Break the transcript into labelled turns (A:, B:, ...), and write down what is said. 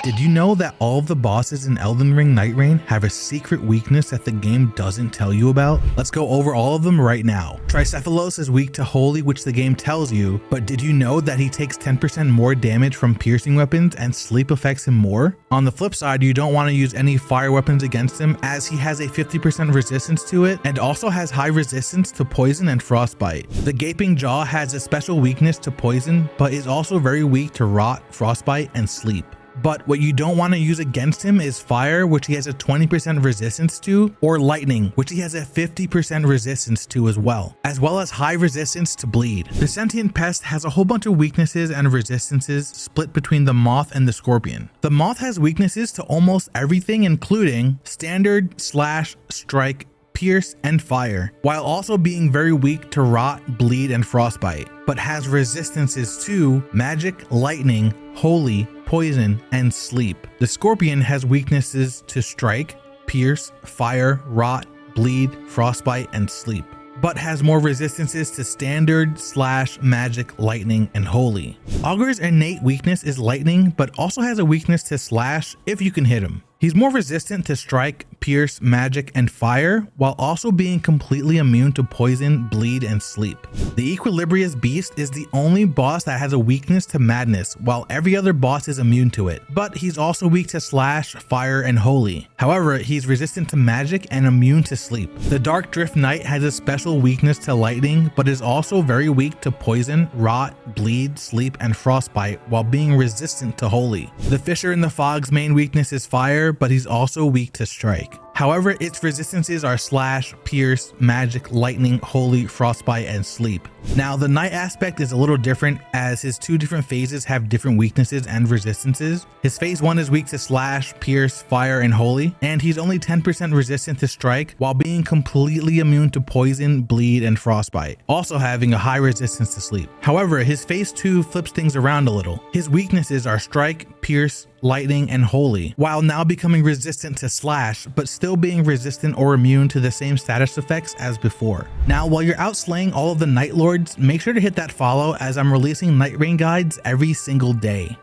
A: Did you know that all of the bosses in Elden Ring Nightreign have a secret weakness that the game doesn't tell you about? Let's go over all of them right now. Tricephalos is weak to Holy, which the game tells you, but did you know that he takes 10% more damage from piercing weapons and sleep affects him more? On the flip side, you don't want to use any fire weapons against him as he has a 50% resistance to it and also has high resistance to poison and frostbite. The Gaping Jaw has a special weakness to poison, but is also very weak to rot, frostbite, and sleep. But what you don't want to use against him is fire, which he has a 20% resistance to, or lightning, which he has a 50% resistance to as well as high resistance to bleed. The Sentient Pest has a whole bunch of weaknesses and resistances split between the Moth and the Scorpion. The Moth has weaknesses to almost everything, including standard, slash, strike, pierce, and fire, while also being very weak to rot, bleed, and frostbite, but has resistances to magic, lightning, holy, poison, and sleep. The Scorpion has weaknesses to strike, pierce, fire, rot, bleed, frostbite, and sleep, but has more resistances to standard, slash, magic, lightning, and holy. Augur's innate weakness is lightning, but also has a weakness to slash if you can hit him. He's more resistant to strike, pierce, magic, and fire, while also being completely immune to poison, bleed, and sleep. The Equilibrious Beast is the only boss that has a weakness to madness, while every other boss is immune to it, but he's also weak to slash, fire, and holy. However, he's resistant to magic and immune to sleep. The Dark Drift Knight has a special weakness to lightning, but is also very weak to poison, rot, bleed, sleep, and frostbite, while being resistant to holy. The Fisher in the Fog's main weakness is fire, but he's also weak to strike. However, its resistances are slash, pierce, magic, lightning, holy, frostbite, and sleep. Now, the night aspect is a little different as his two different phases have different weaknesses and resistances. His phase 1 is weak to slash, pierce, fire, and holy, and he's only 10% resistant to strike while being completely immune to poison, bleed, and frostbite, also having a high resistance to sleep. However, his phase 2 flips things around a little. His weaknesses are strike, pierce, lightning, and holy, while now becoming resistant to slash, but still being resistant or immune to the same status effects as before. Now, while you're out slaying all of the Night Lords, make sure to hit that follow as I'm releasing Nightreign guides every single day.